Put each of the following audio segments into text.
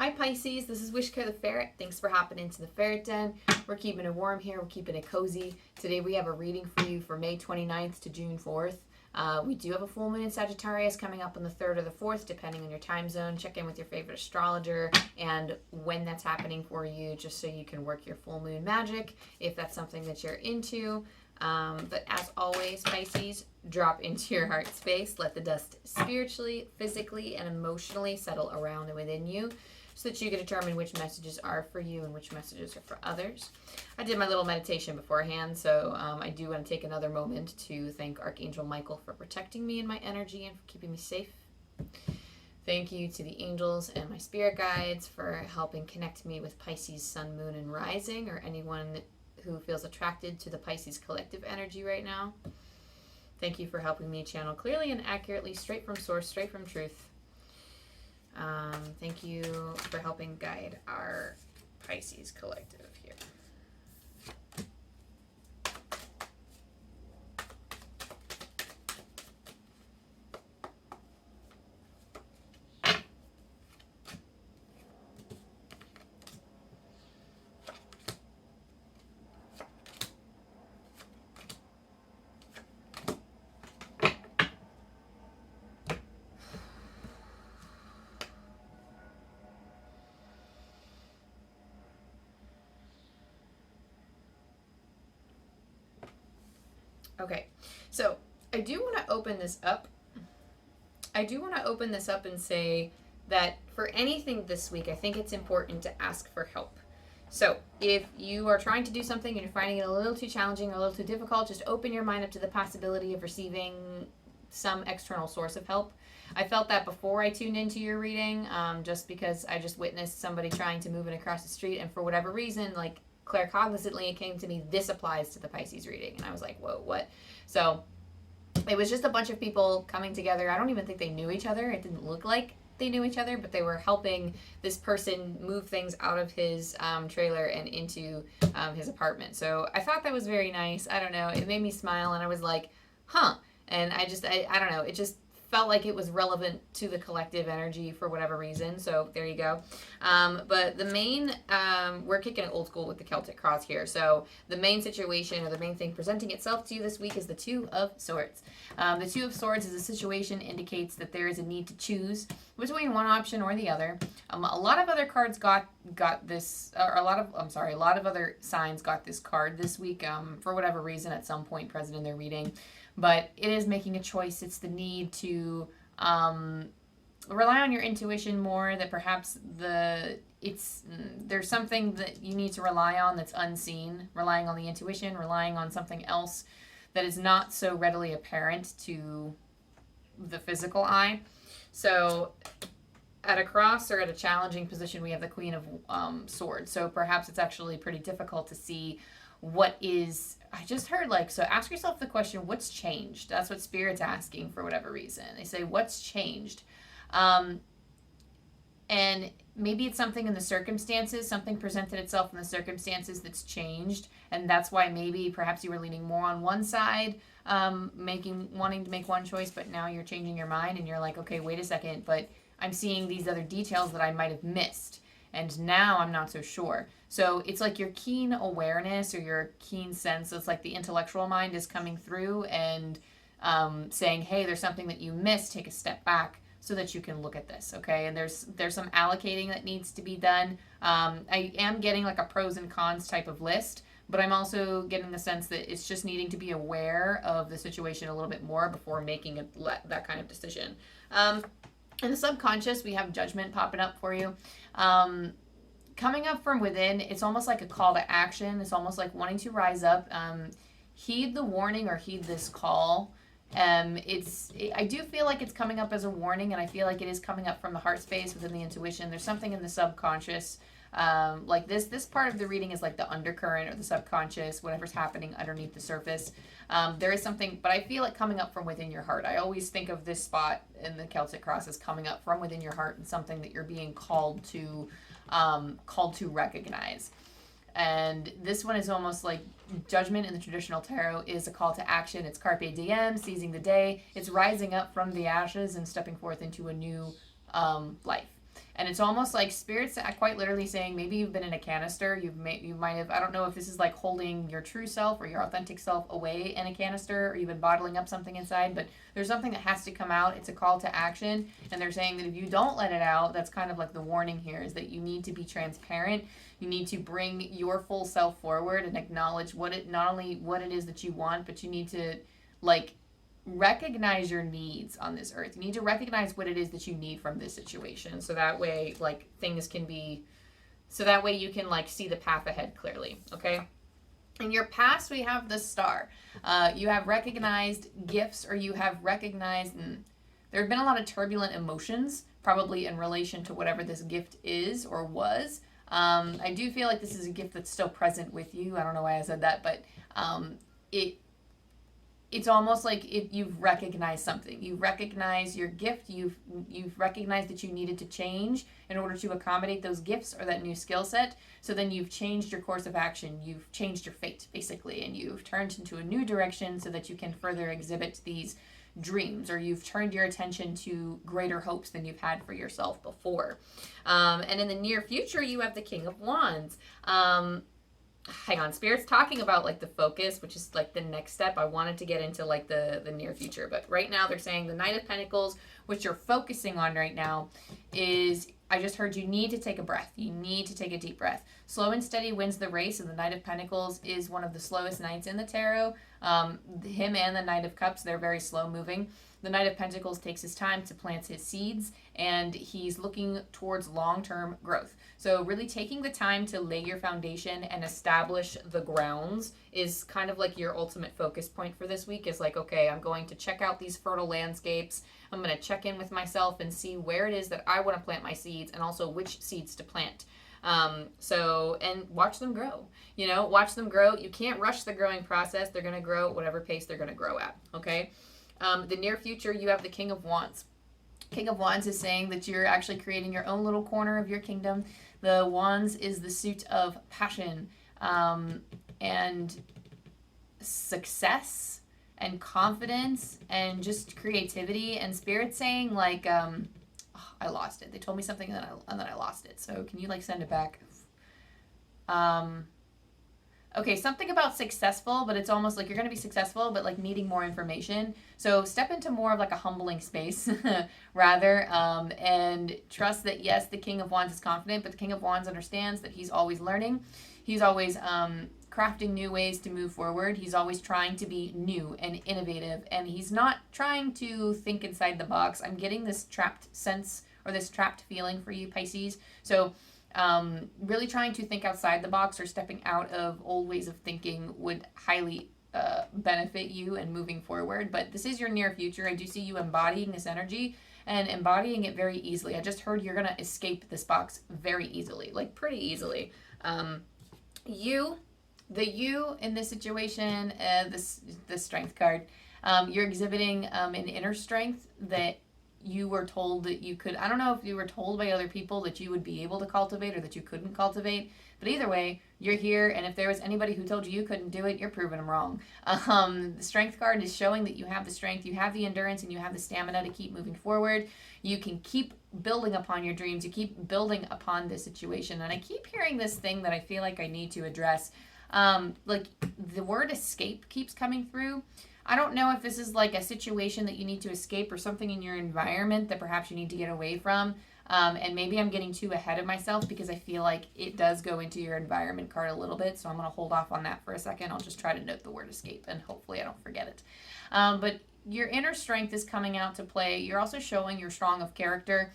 Hi Pisces, this is wishkotheferret. Thanks for hopping into the ferret den. We're keeping it warm here, we're keeping it cozy. Today we have a reading for you for May 29th to June 4th. We do have a full moon in Sagittarius coming up on the 3rd or the 4th, depending on your time zone. Check in with your favorite astrologer and when that's happening for you, just so you can work your full moon magic, if that's something that you're into. But as always, Pisces, drop into your heart space. Let the dust spiritually, physically, and emotionally settle around and within you, so that you can determine which messages are for you and which messages are for others. I did my little meditation beforehand, so I do want to take another moment to thank Archangel Michael for protecting me and my energy and for keeping me safe. Thank you to the angels and my spirit guides for helping connect me with Pisces Sun, Moon, and Rising, or anyone who feels attracted to the Pisces collective energy right now. Thank you for helping me channel clearly and accurately, straight from source, straight from truth. Thank you for helping guide our Pisces collective here. Okay, so I do want to open this up. And say that for anything this week, I think it's important to ask for help. So if you are trying to do something and you're finding it a little too challenging or a little too difficult, just open your mind up to the possibility of receiving some external source of help. I felt that before I tuned into your reading, just because I just witnessed somebody trying to move it across the street, and for whatever reason, like, claircognizantly it came to me, this applies to the Pisces reading, and I was like, whoa, what? So it was just a bunch of people coming together. I don't even think they knew each other. It didn't look like they knew each other, but they were helping this person move things out of his trailer and into his apartment. So I thought that was very nice. I don't know, it made me smile, and I was like, huh. And I don't know, it just felt like it was relevant to the collective energy for whatever reason. So there you go. But the main, we're kicking it old school with the Celtic cross here. So the main situation, or the main thing presenting itself to you this week, is the Two of Swords. The Two of Swords is a situation indicates that there is a need to choose between one option or the other. A lot of other cards got this, or a lot of other signs got this card this week, for whatever reason, at some point present in their reading. But it is making a choice. It's the need to rely on your intuition more, that perhaps there's something that you need to rely on that's unseen, relying on the intuition, relying on something else that is not so readily apparent to the physical eye. So at a cross, or at a challenging position, we have the Queen of Swords. So perhaps it's actually pretty difficult to see what is, I just heard, like, so ask yourself the question, what's changed? That's what Spirit's asking for whatever reason. They say, what's changed? And maybe it's something in the circumstances, something presented itself in the circumstances that's changed, and that's why maybe perhaps you were leaning more on one side, wanting to make one choice, but now you're changing your mind, and you're like, okay, wait a second, but I'm seeing these other details that I might have missed, and now I'm not so sure. So it's like your keen awareness, or your keen sense, it's like the intellectual mind is coming through and saying, hey, there's something that you missed, take a step back so that you can look at this, okay? And there's some allocating that needs to be done. I am getting like a pros and cons type of list, but I'm also getting the sense that it's just needing to be aware of the situation a little bit more before making that kind of decision. In the subconscious, we have Judgment popping up for you. Coming up from within, it's almost like a call to action. It's almost like wanting to rise up. Heed the warning, or heed this call. I do feel like it's coming up as a warning, and I feel like it is coming up from the heart space within the intuition. There's something in the subconscious. Like this part of the reading is like the undercurrent, or the subconscious, whatever's happening underneath the surface. There is something, but I feel it coming up from within your heart. I always think of this spot in the Celtic cross as coming up from within your heart, and something that you're being called to recognize. And this one is almost like Judgment in the traditional tarot is a call to action. It's carpe diem, seizing the day. It's rising up from the ashes and stepping forth into a new life. And it's almost like Spirit's quite literally saying maybe you've been in a canister. You might have, I don't know if this is like holding your true self or your authentic self away in a canister, or you've been bottling up something inside, but there's something that has to come out. It's a call to action. And they're saying that if you don't let it out, that's kind of like the warning here, is that you need to be transparent. You need to bring your full self forward and acknowledge not only what it is that you want, but you need to like recognize your needs on this earth. You need to recognize what it is that you need from this situation, so that way like things can be, so that way you can like see the path ahead clearly. Okay, in your past we have the Star. You have recognized gifts, or you have recognized, there have been a lot of turbulent emotions probably in relation to whatever this gift is or was. I do feel like this is a gift that's still present with you. I don't know why I said that, but it's almost like if you've recognized something. You recognize your gift. You've recognized that you needed to change in order to accommodate those gifts or that new skill set. So then you've changed your course of action. You've changed your fate, basically, and you've turned into a new direction so that you can further exhibit these dreams, or you've turned your attention to greater hopes than you've had for yourself before. And in the near future, you have the King of Wands. Hang on, Spirit's talking about like the focus, which is like the next step. I wanted to get into like the near future, but right now they're saying the Knight of Pentacles, which you're focusing on right now, is, I just heard you need to take a breath. You need to take a deep breath. Slow and steady wins the race, and the Knight of Pentacles is one of the slowest knights in the tarot. Him and the Knight of Cups, they're very slow moving. The Knight of Pentacles takes his time to plant his seeds, and he's looking towards long-term growth. So really taking the time to lay your foundation and establish the grounds is kind of like your ultimate focus point for this week, is like, okay, I'm going to check out these fertile landscapes. I'm going to check in with myself and see where it is that I want to plant my seeds, and also which seeds to plant. And watch them grow, watch them grow. You can't rush the growing process. They're going to grow at whatever pace they're going to grow at. Okay. The near future, you have the King of Wands. King of Wands is saying that you're actually creating your own little corner of your kingdom. The Wands is the suit of passion, and success and confidence and just creativity. And Spirit's saying like, I lost it. They told me something and then I lost it. So can you like send it back? Okay, something about successful, but it's almost like you're going to be successful, but like needing more information. So step into more of like a humbling space rather, and trust that, yes, the King of Wands is confident, but the King of Wands understands that he's always learning. He's always crafting new ways to move forward. He's always trying to be new and innovative, and he's not trying to think inside the box. I'm getting this trapped sense, or this trapped feeling for you, Pisces. So really trying to think outside the box or stepping out of old ways of thinking would highly benefit you and moving forward. But this is your near future. I do see you embodying this energy and embodying it very easily. I just heard you're going to escape this box very easily, like pretty easily. You in this situation, the Strength card, you're exhibiting an inner strength that you were told that you could. I don't know if you were told by other people that you would be able to cultivate or that you couldn't cultivate, but either way, you're here, and if there was anybody who told you couldn't do it, you're proving them wrong. The Strength card is showing that you have the strength, you have the endurance, and you have the stamina to keep moving forward. You can keep building upon your dreams. You keep building upon this situation. And I keep hearing this thing that I feel like I need to address. Like the word escape keeps coming through. I don't know if this is like a situation that you need to escape, or something in your environment that perhaps you need to get away from. And maybe I'm getting too ahead of myself, because I feel like it does go into your environment card a little bit. So I'm going to hold off on that for a second. I'll just try to note the word escape, and hopefully I don't forget it. But your inner strength is coming out to play. You're also showing you're strong of character.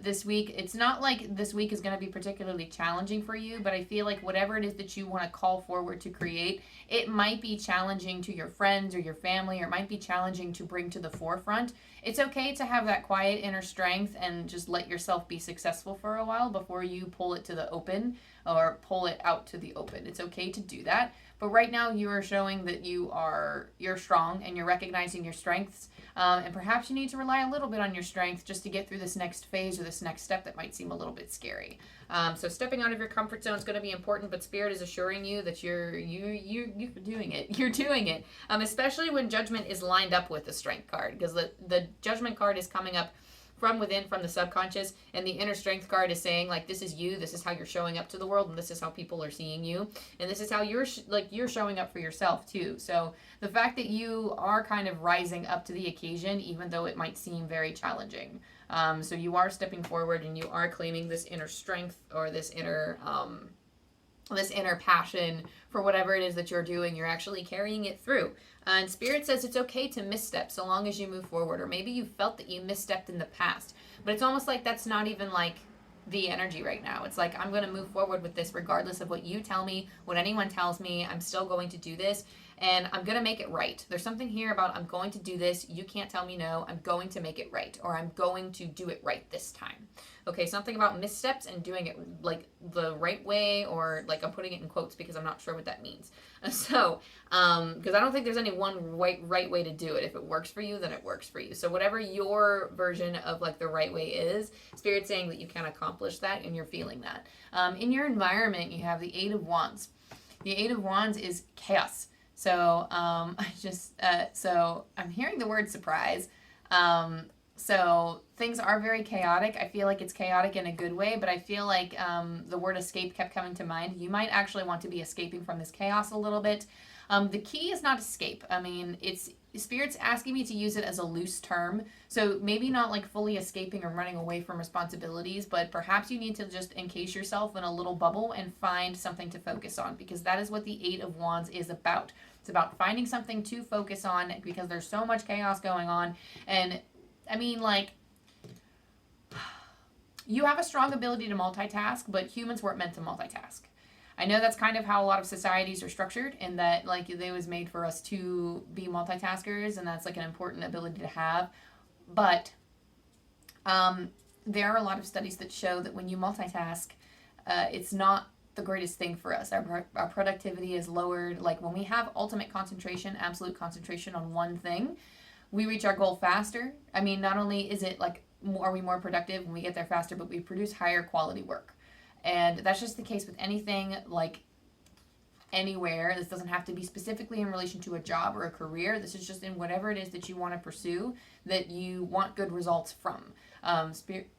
This week, it's not like this week is going to be particularly challenging for you, but I feel like whatever it is that you want to call forward to create, it might be challenging to your friends or your family, or it might be challenging to bring to the forefront. It's okay to have that quiet inner strength and just let yourself be successful for a while before you pull it to the open, or pull it out to the open. It's okay to do that. But right now you are showing that you're strong, and you're recognizing your strengths. And perhaps you need to rely a little bit on your strength just to get through this next phase, or this next step that might seem a little bit scary. So stepping out of your comfort zone is going to be important, but Spirit is assuring you that you're doing it. You're doing it. Especially when Judgment is lined up with the Strength card, because the Judgment card is coming up from within, from the subconscious, and the inner strength card is saying, like, this is you, this is how you're showing up to the world, and this is how people are seeing you, and this is how you're you're showing up for yourself too. So the fact that you are kind of rising up to the occasion, even though it might seem very challenging. So you are stepping forward and you are claiming this inner strength, or this inner passion for whatever it is that you're doing. You're actually carrying it through. And Spirit says it's okay to misstep so long as you move forward. Or maybe you felt that you misstepped in the past, but it's almost like that's not even like the energy right now. It's like, I'm going to move forward with this regardless of what you tell me, what anyone tells me. I'm still going to do this, and I'm going to make it right. There's something here about, I'm going to do this. You can't tell me no. I'm going to make it right, or I'm going to do it right this time. Okay, something about missteps and doing it like the right way, or like, I'm putting it in quotes because I'm not sure what that means. So, because I don't think there's any one right way to do it. If it works for you, then it works for you. So whatever your version of like the right way is, Spirit's saying that you can accomplish that, and you're feeling that. In your environment, you have the 8 of Wands. The 8 of Wands is chaos. So, so I'm hearing the word surprise. So things are very chaotic. I feel like it's chaotic in a good way, but I feel like the word escape kept coming to mind. You might actually want to be escaping from this chaos a little bit. The key is not escape. I mean, Spirit's asking me to use it as a loose term. So maybe not like fully escaping or running away from responsibilities, but perhaps you need to just encase yourself in a little bubble and find something to focus on, because that is what the 8 of Wands is about. It's about finding something to focus on, because there's so much chaos going on. And I mean, like, you have a strong ability to multitask, but humans weren't meant to multitask. I know that's kind of how a lot of societies are structured, in that like they was made for us to be multitaskers, and that's like an important ability to have. But there are a lot of studies that show that when you multitask, it's not the greatest thing for us. Our productivity is lowered. Like when we have ultimate concentration, absolute concentration on one thing, we reach our goal faster. I mean, not only is it like, are we more productive when we get there faster, but we produce higher quality work. And that's just the case with anything, like anywhere. This doesn't have to be specifically in relation to a job or a career. This is just in whatever it is that you want to pursue, that you want good results from. Spirit,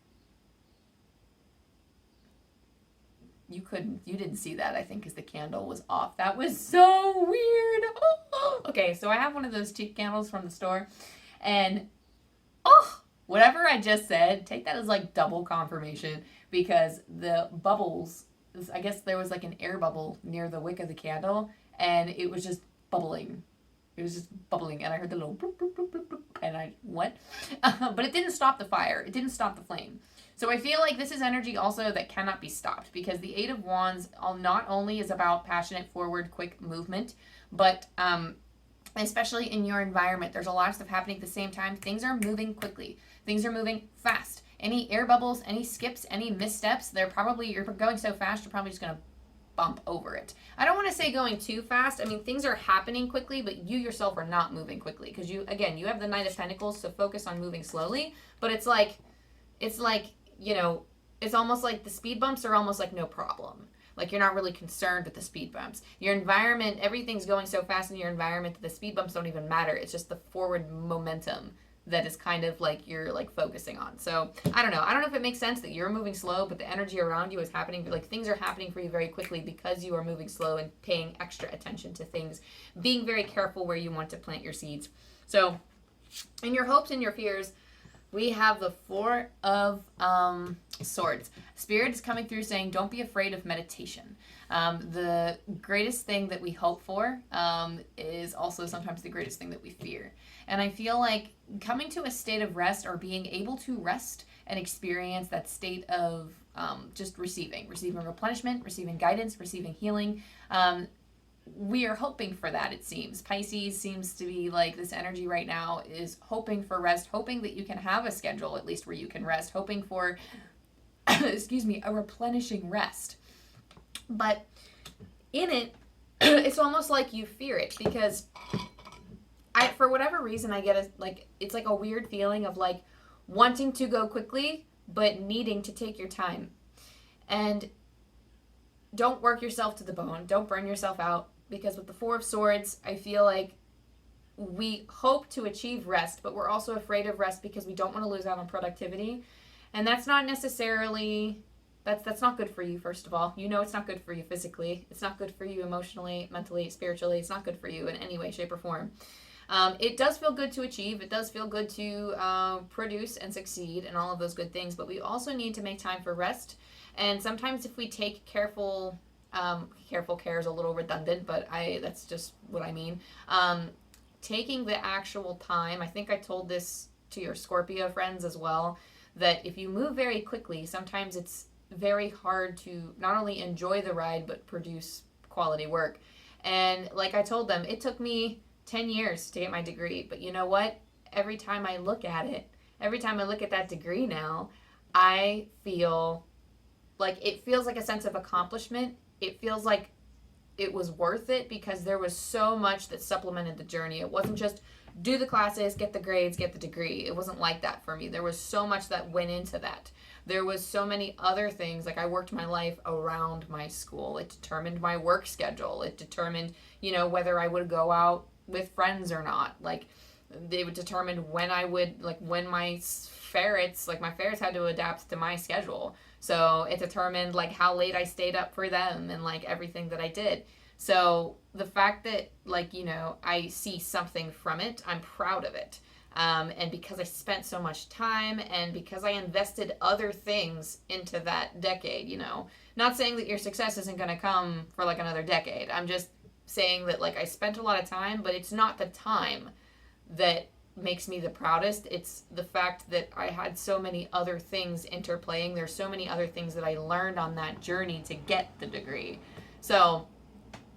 you didn't see that, I think, because the candle was off. That was so weird. Okay, so I have one of those cheap candles from the store, and whatever I just said, take that as like double confirmation, because the bubbles, I guess there was like an air bubble near the wick of the candle, and it was just bubbling. It was just bubbling, and I heard the little bloop, bloop, bloop, bloop, bloop, and I, what? But it didn't stop the fire. It didn't stop the flame. So I feel like this is energy also that cannot be stopped, because the 8 of Wands not only is about passionate, forward, quick movement, but especially in your environment, there's a lot of stuff happening at the same time. Things are moving quickly. Things are moving fast. Any air bubbles, any skips, any missteps, you're going so fast, you're probably just going to bump over it. I don't want to say going too fast. I mean, things are happening quickly, but you yourself are not moving quickly, because you have the Knight of Pentacles, so focus on moving slowly. But it's like, you know, it's almost like the speed bumps are almost like no problem. Like, you're not really concerned with the speed bumps. Your environment, everything's going so fast in your environment that the speed bumps don't even matter. It's just the forward momentum that is kind of like you're like focusing on. So I don't know if it makes sense that you're moving slow, but the energy around you is happening, like things are happening for you very quickly because you are moving slow and paying extra attention to things, being very careful where you want to plant your seeds. So in your hopes and your fears, we have the 4 of Swords. Spirit is coming through saying, don't be afraid of meditation. The greatest thing that we hope for is also sometimes the greatest thing that we fear. And I feel like coming to a state of rest, or being able to rest and experience that state of just receiving replenishment, receiving guidance, receiving healing. We are hoping for that, it seems. Pisces seems to be like, this energy right now is hoping for rest, hoping that you can have a schedule at least where you can rest, hoping for, a replenishing rest. But in it, it's almost like you fear it, because for whatever reason, I get it's like a weird feeling of like wanting to go quickly, but needing to take your time. And don't work yourself to the bone. Don't burn yourself out. Because with the 4 of Swords, I feel like we hope to achieve rest, but we're also afraid of rest because we don't want to lose out on productivity. And that's not necessarily, that's not good for you, first of all. You know it's not good for you physically. It's not good for you emotionally, mentally, spiritually. It's not good for you in any way, shape, or form. It does feel good to achieve. It does feel good to produce and succeed and all of those good things. But we also need to make time for rest. And sometimes if we take careful care is a little redundant, but that's just what I mean. Taking the actual time, I think I told this to your Scorpio friends as well, that if you move very quickly, sometimes it's very hard to not only enjoy the ride, but produce quality work. And like I told them, it took me 10 years to get my degree. But you know what? Every time I look at it, every time I look at that degree now, I feel like it feels like a sense of accomplishment. It feels like it was worth it because there was so much that supplemented the journey. It wasn't just do the classes, get the grades, get the degree. It wasn't like that for me. There was so much that went into that. There was so many other things. Like I worked my life around my school. It determined my work schedule. It determined, whether I would go out with friends or not. Like they would determine when I would, like when my ferrets had to adapt to my schedule. So it determined like how late I stayed up for them and like everything that I did. So the fact that I see something from it, I'm proud of it. And because I spent so much time and because I invested other things into that decade, not saying that your success isn't going to come for like another decade. I'm just saying that like I spent a lot of time, but it's not the time that makes me the proudest. It's the fact that I had so many other things interplaying. There's so many other things that I learned on that journey to get the degree. So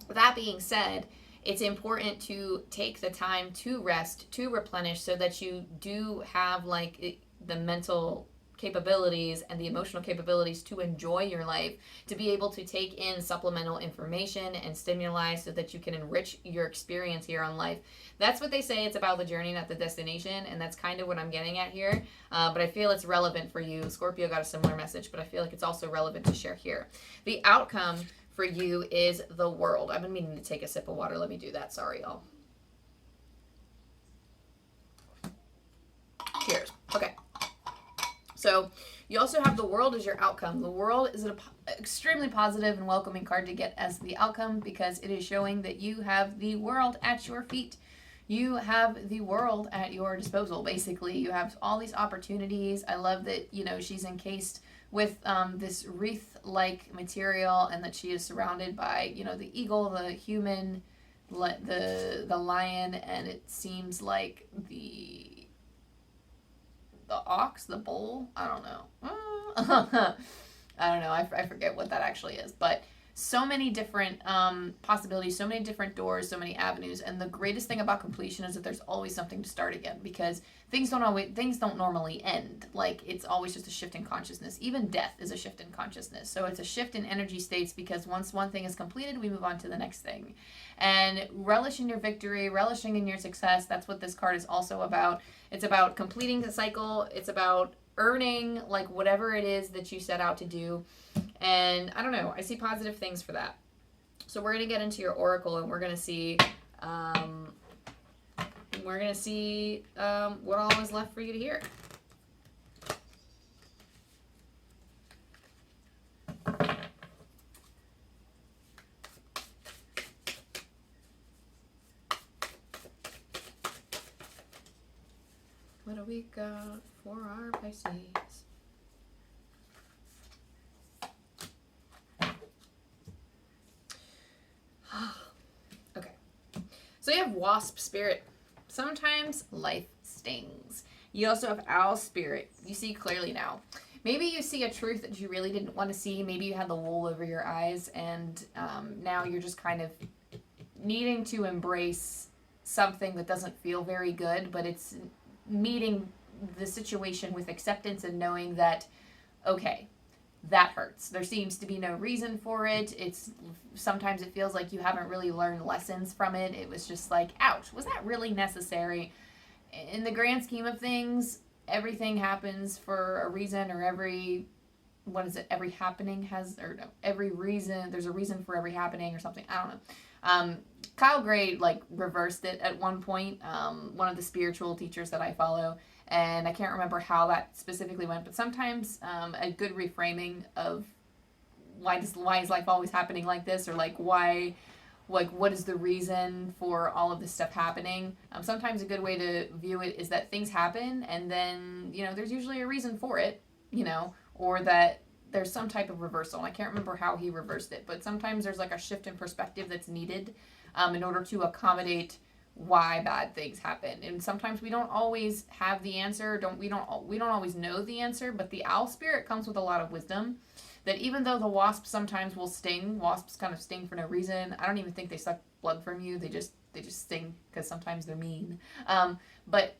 that being said, it's important to take the time to rest, to replenish, so that you do have like the mental capabilities and the emotional capabilities to enjoy your life, to be able to take in supplemental information and stimuli so that you can enrich your experience here on life. That's what they say. It's about the journey, not the destination, and that's kind of what I'm getting at here. But I feel it's relevant for you. Scorpio got a similar message, but I feel like it's also relevant to share here. The outcome for you is the world. I've been meaning to take a sip of water. Let me do that. Sorry, y'all. Cheers. Okay. So you also have the world as your outcome. The world is an extremely positive and welcoming card to get as the outcome because it is showing that you have the world at your feet. You have the world at your disposal, basically. You have all these opportunities. I love that, she's encased with this wreath-like material and that she is surrounded by, the eagle, the human, the lion, and it seems like the ox, the bull, I don't know. I don't know. I forget what that actually is, but so many different possibilities, so many different doors, so many avenues. And the greatest thing about completion is that there's always something to start again because things don't normally end. Like it's always just a shift in consciousness. Even death is a shift in consciousness. So it's a shift in energy states because once one thing is completed, we move on to the next thing. And relish in your victory, relishing in your success. That's what this card is also about. It's about completing the cycle. It's about earning like whatever it is that you set out to do. And I don't know, I see positive things for that. So we're going to get into your oracle and we're going to see what all is left for you to hear. What do we got for our Pisces? Okay. So you have wasp spirit. Sometimes life stings. You also have owl spirit. You see clearly now. Maybe you see a truth that you really didn't want to see. Maybe you had the wool over your eyes and now you're just kind of needing to embrace something that doesn't feel very good, but it's meeting the situation with acceptance and knowing that, okay, that hurts. There seems to be no reason for it. Sometimes it feels like you haven't really learned lessons from it. It was just like, ouch, was that really necessary? In the grand scheme of things, everything happens for a reason, or every reason, there's a reason for every happening or something. I don't know. Kyle Gray like reversed it at one point. One of the spiritual teachers that I follow, and I can't remember how that specifically went, but sometimes a good reframing of why is life always happening like this, or like why, like what is the reason for all of this stuff happening. Sometimes a good way to view it is that things happen, and then there's usually a reason for it, or that there's some type of reversal. And I can't remember how he reversed it, but sometimes there's like a shift in perspective that's needed in order to accommodate why bad things happen. And sometimes we don't always have the answer. We don't always know the answer. But the owl spirit comes with a lot of wisdom. That even though the wasps sometimes will sting, wasps kind of sting for no reason. I don't even think they suck blood from you. They just sting because sometimes they're mean. But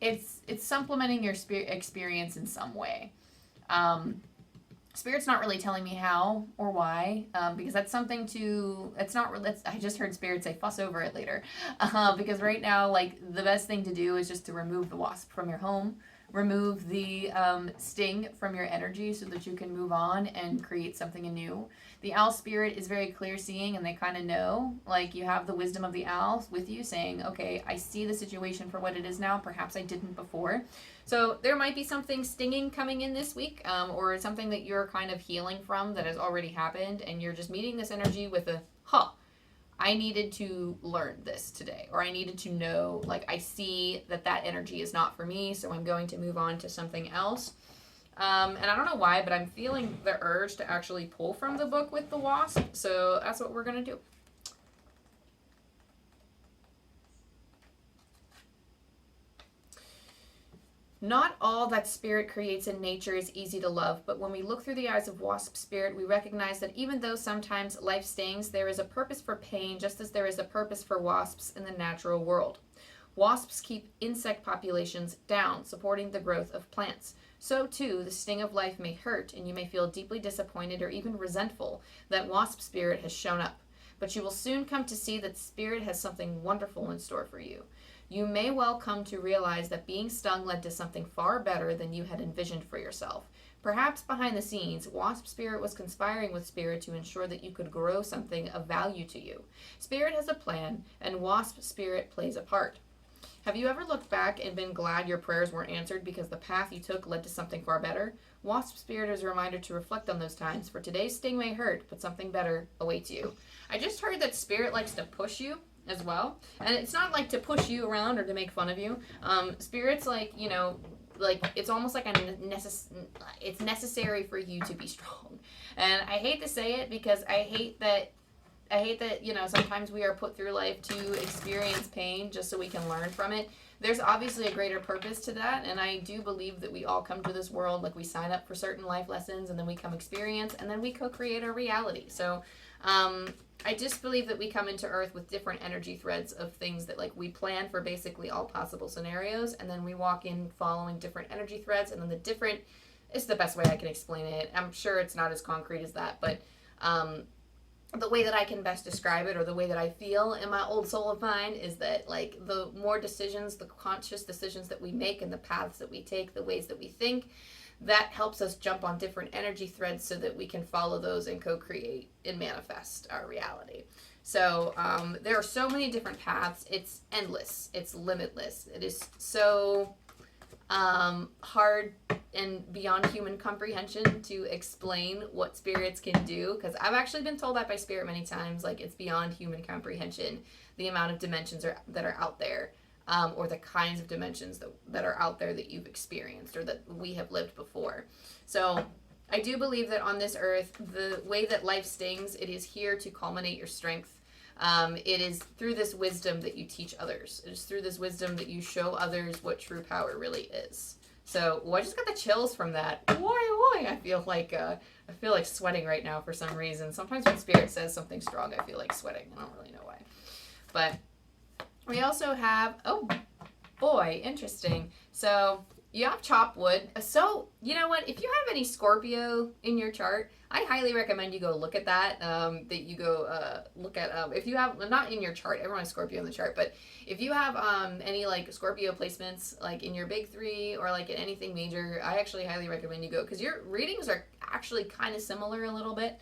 it's supplementing your spirit experience in some way. Spirit's not really telling me how or why, because that's something I just heard Spirit say fuss over it later, because right now, like, the best thing to do is just to remove the wasp from your home, remove the sting from your energy so that you can move on and create something anew. The owl spirit is very clear seeing, and they kind of know, like, you have the wisdom of the owl with you saying, okay, I see the situation for what it is now, perhaps I didn't before. So there might be something stinging coming in this week, or something that you're kind of healing from that has already happened, and you're just meeting this energy with I needed to learn this today, or I needed to know, like, I see that energy is not for me, so I'm going to move on to something else. And I don't know why, but I'm feeling the urge to actually pull from the book with the wasp, so that's what we're going to do. Not all that spirit creates in nature is easy to love, but when we look through the eyes of wasp spirit, we recognize that even though sometimes life stings, there is a purpose for pain, just as there is a purpose for wasps in the natural world. Wasps keep insect populations down, supporting the growth of plants. So too, the sting of life may hurt, and you may feel deeply disappointed or even resentful that wasp spirit has shown up. But you will soon come to see that spirit has something wonderful in store for you. You may well come to realize that being stung led to something far better than you had envisioned for yourself. Perhaps behind the scenes, wasp spirit was conspiring with spirit to ensure that you could grow something of value to you. Spirit has a plan, and wasp spirit plays a part. Have you ever looked back and been glad your prayers weren't answered because the path you took led to something far better? Wasp spirit is a reminder to reflect on those times, for today's sting may hurt, but something better awaits you. I just heard that spirit likes to push you as well, and it's not like to push you around or to make fun of you. Spirit's like, like it's almost like it's necessary for you to be strong. And I hate to say it because I hate that sometimes we are put through life to experience pain just so we can learn from it. There's obviously a greater purpose to that, and I do believe that we all come to this world, like we sign up for certain life lessons, and then we come experience, and then we co-create our reality. So I just believe that we come into Earth with different energy threads of things that, like, we plan for basically all possible scenarios, and then we walk in following different energy threads, and then it's the best way I can explain it. I'm sure it's not as concrete as that, but the way that I can best describe it, or the way that I feel in my old soul of mine, is that, like, the more decisions, the conscious decisions that we make, and the paths that we take, the ways that we think, that helps us jump on different energy threads so that we can follow those and co-create and manifest our reality. So there are so many different paths. It's endless. It's limitless. It is so hard and beyond human comprehension to explain what spirits can do, because I've actually been told that by spirit many times, like, it's beyond human comprehension, the amount of dimensions that are out there. Or the kinds of dimensions that are out there that you've experienced or that we have lived before. So I do believe that on this earth, the way that life stings, it is here to culminate your strength. It is through this wisdom that you teach others. It is through this wisdom that you show others what true power really is. So, I just got the chills from that. Boy, I feel like sweating right now for some reason. Sometimes when spirit says something strong, I feel like sweating. I don't really know why. But we also have, oh boy, interesting. So you have chopped wood. So you know what? If you have any Scorpio in your chart, I highly recommend you go look at that. Look at, if you have, not in your chart, everyone has Scorpio in the chart, but if you have any like Scorpio placements, like in your big three or like in anything major, I actually highly recommend you go, because your readings are actually kind of similar a little bit.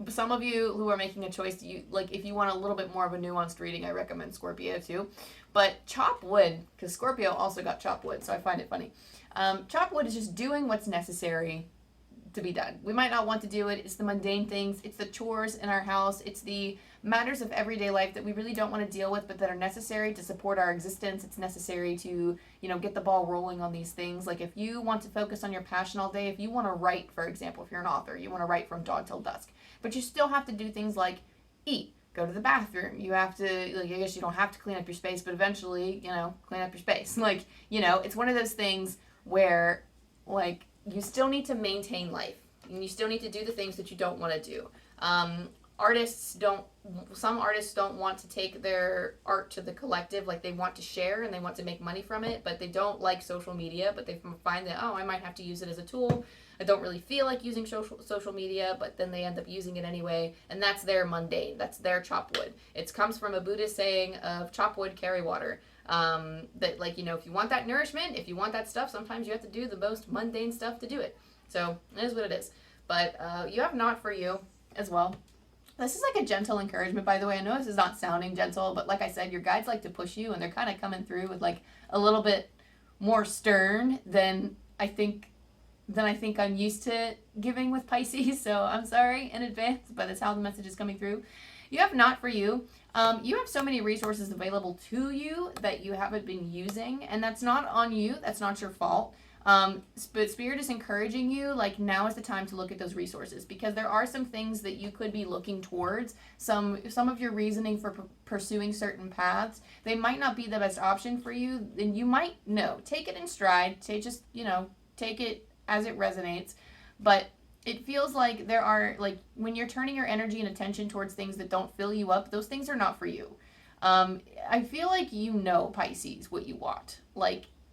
some of you who are making a choice, you like if you want a little bit more of a nuanced reading, I recommend Scorpio too. But chop wood, because Scorpio also got chop wood, so I find it funny. Chop wood is just doing what's necessary to be done. We might not want to do it. It's the mundane things. It's the chores in our house. It's the matters of everyday life that we really don't want to deal with, but that are necessary to support our existence. It's necessary to, get the ball rolling on these things. Like if you want to focus on your passion all day, if you want to write, for example, if you're an author, you want to write from dawn till dusk, but you still have to do things like eat, go to the bathroom. You have to, I guess you don't have to clean up your space, but eventually, clean up your space. It's one of those things where, you still need to maintain life, and you still need to do the things that you don't want to do. Some artists don't want to take their art to the collective, they want to share and they want to make money from it, but they don't like social media, but they find that, I might have to use it as a tool. I don't really feel like using social media, but then they end up using it anyway, and that's their mundane, that's their chop wood. It comes from a Buddhist saying of chop wood, carry water. That if you want that nourishment, if you want that stuff, sometimes you have to do the most mundane stuff to do it. So it is what it is. But you have not for you as well. This is like a gentle encouragement, by the way. I know this is not sounding gentle, but like I said, your guides like to push you, and they're kind of coming through with a little bit more stern than I think I'm used to giving with Pisces. So I'm sorry in advance, but that's how the message is coming through. You have not for you. You have so many resources available to you that you haven't been using, and that's not on you. That's not your fault. But Spirit is encouraging you, now is the time to look at those resources, because there are some things that you could be looking towards, some of your reasoning for pursuing certain paths. They might not be the best option for you, and you might know. Take it in stride. Take it as it resonates. But it feels like there are, when you're turning your energy and attention towards things that don't fill you up, those things are not for you. I feel like Pisces, what you want.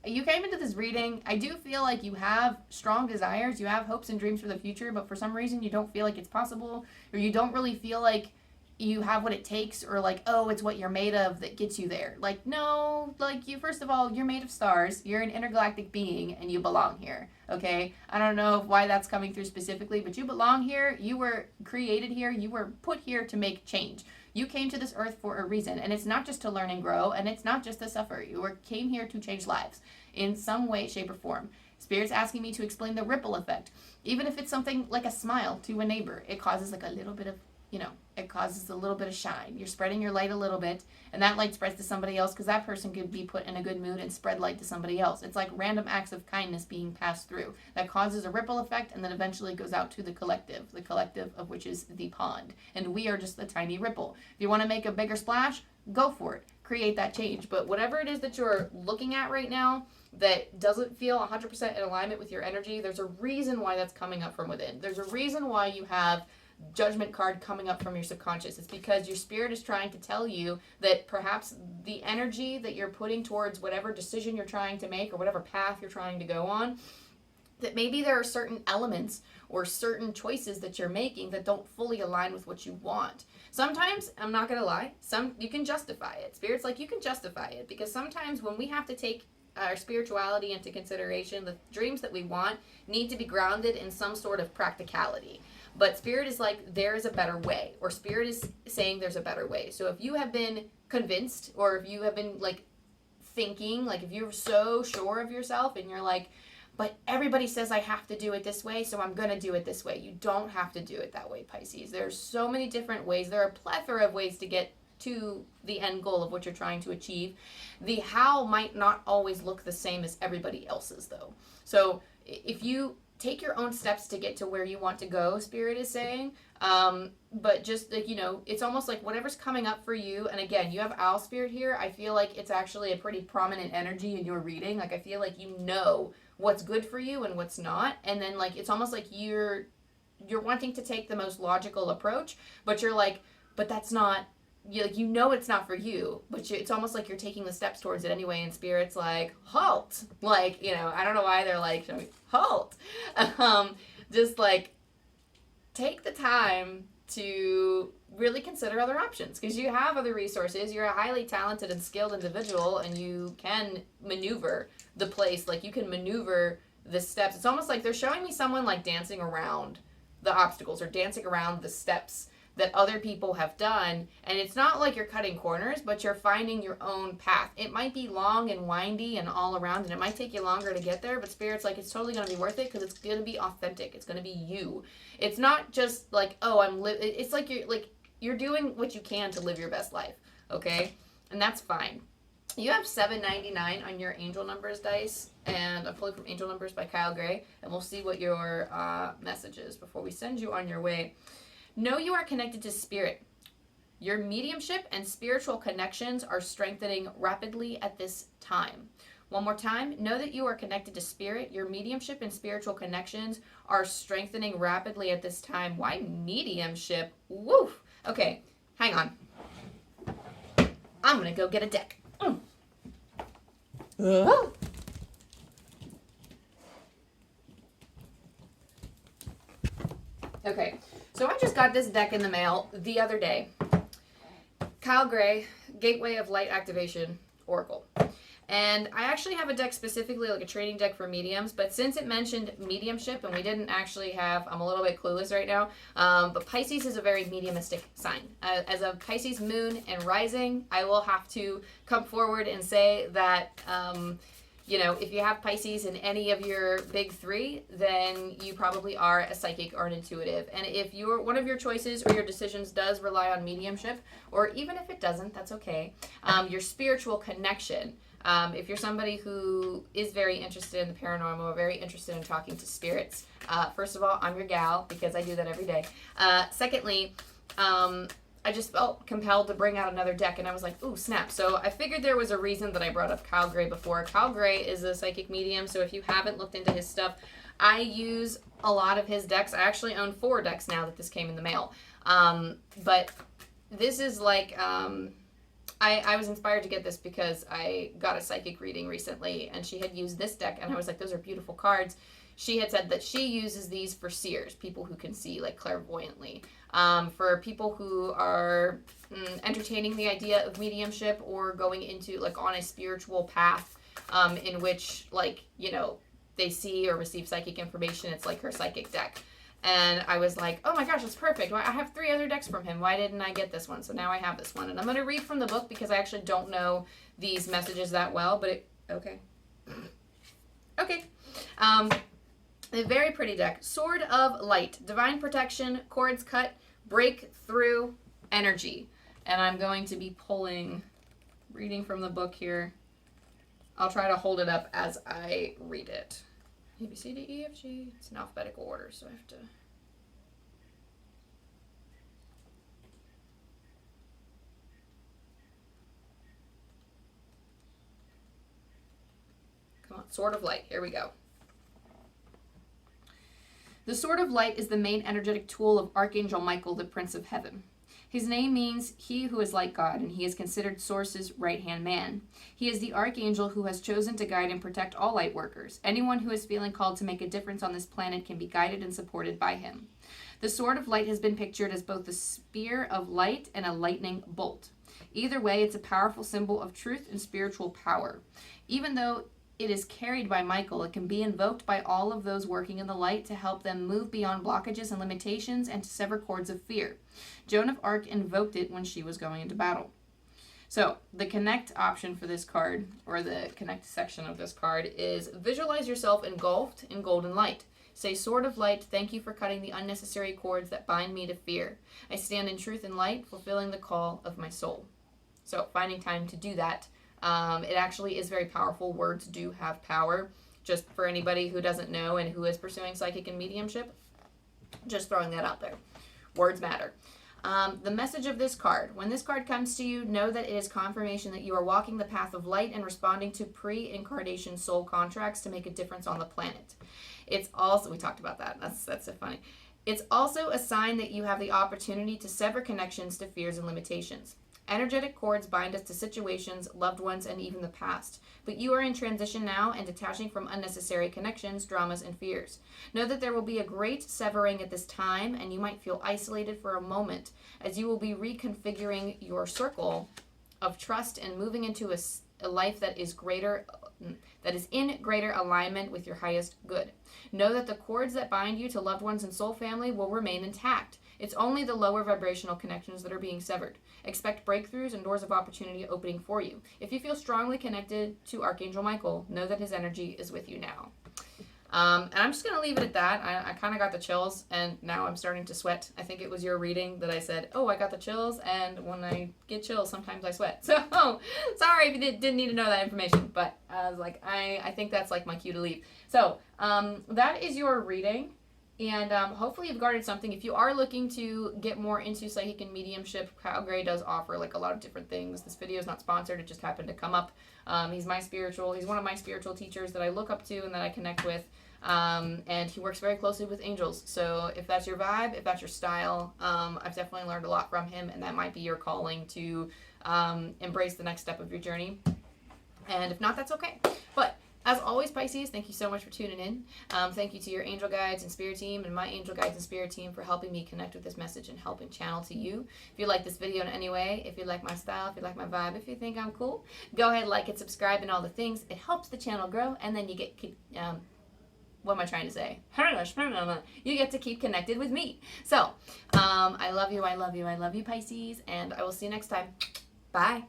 You came into this reading, I do feel like you have strong desires, you have hopes and dreams for the future, but for some reason you don't feel like it's possible, or you don't really feel like you have what it takes, or it's what you're made of that gets you there. No, first of all, you're made of stars, you're an intergalactic being, and you belong here, okay? I don't know why that's coming through specifically, but you belong here, you were created here, you were put here to make change. You came to this earth for a reason, and it's not just to learn and grow, and it's not just to suffer. Came here to change lives in some way, shape, or form. Spirit's asking me to explain the ripple effect. Even if it's something like a smile to a neighbor, it causes a little bit of, it causes a little bit of shine. You're spreading your light a little bit, and that light spreads to somebody else, because that person could be put in a good mood and spread light to somebody else. It's like random acts of kindness being passed through. That causes a ripple effect, and then eventually goes out to the collective of which is the pond. And we are just a tiny ripple. If you want to make a bigger splash, go for it. Create that change. But whatever it is that you're looking at right now that doesn't feel 100% in alignment with your energy, there's a reason why that's coming up from within. There's a reason why you have Judgment card coming up from your subconscious. It's because your spirit is trying to tell you that perhaps the energy that you're putting towards whatever decision you're trying to make or whatever path you're trying to go on, that maybe there are certain elements or certain choices that you're making that don't fully align with what you want. Sometimes, I'm not going to lie, you can justify it. Spirit's you can justify it, because sometimes when we have to take our spirituality into consideration, the dreams that we want need to be grounded in some sort of practicality. But Spirit is there is a better way, or Spirit is saying there's a better way. So if you have been convinced, or if you have been thinking, if you're so sure of yourself and you're but everybody says I have to do it this way, so I'm going to do it this way. You don't have to do it that way, Pisces. There's so many different ways. There are a plethora of ways to get to the end goal of what you're trying to achieve. The how might not always look the same as everybody else's, though. So if you take your own steps to get to where you want to go, Spirit is saying, but just it's almost whatever's coming up for you. And again, you have Owl Spirit here. I feel like it's actually a pretty prominent energy in your reading. I feel like what's good for you and what's not. And then it's almost you're wanting to take the most logical approach, but you're but that's not, it's not for you, but it's almost you're taking the steps towards it anyway, and Spirit's halt. I don't know why they're halt. Just take the time to really consider other options, because you have other resources. You're a highly talented and skilled individual, and you can maneuver the place. You can maneuver the steps. It's almost they're showing me someone dancing around the obstacles or dancing around the steps that other people have done. And it's not like you're cutting corners, but you're finding your own path. It might be long and windy and all around, and it might take you longer to get there, but Spirit's like, it's totally going to be worth it because it's going to be authentic. It's going to be you. It's not just like, oh, it's like you're doing what you can to live your best life, okay? And that's fine. You have $7.99 on your angel numbers dice, and I'm pulling from Angel Numbers by Kyle Gray, and we'll see what your message is before we send you on your way. Know you are connected to Spirit. Your mediumship and spiritual connections are strengthening rapidly at this time. One more time, know that you are connected to Spirit. Your mediumship and spiritual connections are strengthening rapidly at this time. Why mediumship? Woo! Okay, hang on. I'm going to go get a deck. Okay, so I just got this deck in the mail the other day. Kyle Gray, Gateway of Light Activation, Oracle. And I actually have a deck specifically, like a training deck for mediums, but since it mentioned mediumship and we didn't actually have, I'm a little bit clueless right now, but Pisces is a very mediumistic sign. As a Pisces moon and rising, I will have to come forward and say that, you know, if you have Pisces in any of your big three, then you probably are a psychic or an intuitive. And if one of your choices or your decisions does rely on mediumship, or even if it doesn't, that's okay, your spiritual connection, if you're somebody who is very interested in the paranormal or very interested in talking to spirits, first of all, I'm your gal because I do that every day. Secondly, I just felt compelled to bring out another deck, and I was like, ooh, snap. So I figured there was a reason that I brought up Kyle Gray before. Kyle Gray is a psychic medium, so if you haven't looked into his stuff, I use a lot of his decks. I actually own 4 decks now that this came in the mail. But this is like, I was inspired to get this because I got a psychic reading recently, and she had used this deck, and I was like, those are beautiful cards. She had said that she uses these for seers, people who can see like clairvoyantly. For people who are entertaining the idea of mediumship or going into like on a spiritual path in which, like, you know, they see or receive psychic information, it's like her psychic deck. And I was like, oh my gosh, that's perfect. I have 3 other decks from him. Why didn't I get this one? So now I have this one. And I'm going to read from the book because I actually don't know these messages that well. But okay. Okay. A very pretty deck. Sword of Light. Divine Protection. Cords Cut. Breakthrough Energy. And I'm going to be reading from the book here. I'll try to hold it up as I read it. A, B, C, D, E, F, G. It's in alphabetical order, so I have to... Come on, Sword of Light. Here we go. The Sword of Light is the main energetic tool of Archangel Michael, the Prince of Heaven. His name means he who is like God, and he is considered Source's right-hand man. He is the archangel who has chosen to guide and protect all light workers. Anyone who is feeling called to make a difference on this planet can be guided and supported by him. The Sword of Light has been pictured as both a spear of light and a lightning bolt. Either way, it's a powerful symbol of truth and spiritual power. Even though it is carried by Michael, it can be invoked by all of those working in the light to help them move beyond blockages and limitations and to sever cords of fear. Joan of Arc invoked it when she was going into battle. So, the connect option for this card, or the connect section of this card, is visualize yourself engulfed in golden light. Say, Sword of Light, thank you for cutting the unnecessary cords that bind me to fear. I stand in truth and light, fulfilling the call of my soul. So, finding time to do that. It actually is very powerful. Words do have power. Just for anybody who doesn't know and who is pursuing psychic and mediumship, just throwing that out there. Words matter. The message of this card. When this card comes to you, know that it is confirmation that you are walking the path of light and responding to pre-incarnation soul contracts to make a difference on the planet. It's also, we talked about that. That's so funny. It's also a sign that you have the opportunity to sever connections to fears and limitations. Energetic cords bind us to situations, loved ones, and even the past. But you are in transition now and detaching from unnecessary connections, dramas, and fears. Know that there will be a great severing at this time, and you might feel isolated for a moment as you will be reconfiguring your circle of trust and moving into a life that is greater that is in greater alignment with your highest good. Know that the cords that bind you to loved ones and soul family will remain intact. It's only the lower vibrational connections that are being severed. Expect breakthroughs and doors of opportunity opening for you. If you feel strongly connected to Archangel Michael, know that his energy is with you now. And I'm just going to leave it at that. I kind of got the chills, and now I'm starting to sweat. I think it was your reading that I said, oh, I got the chills, and when I get chills, sometimes I sweat. So, sorry if you didn't need to know that information, but I was like, I think that's like my cue to leave. So, that is your reading, and hopefully you've guarded something. If you are looking to get more into psychic and mediumship, Kyle Gray does offer like a lot of different things. This video is not sponsored. It just happened to come up. He's one of my spiritual teachers that I look up to and that I connect with. And he works very closely with angels. So if that's your vibe, if that's your style, I've definitely learned a lot from him, and that might be your calling to embrace the next step of your journey. And if not, that's okay. But as always, Pisces, thank you so much for tuning in. Thank you to your angel guides and spirit team and my angel guides and spirit team for helping me connect with this message and helping channel to you. If you like this video in any way, if you like my style, if you like my vibe, if you think I'm cool, go ahead, like it, subscribe, and all the things. It helps the channel grow, and then you get... what am I trying to say? You get to keep connected with me. So, I love you, Pisces, and I will see you next time. Bye.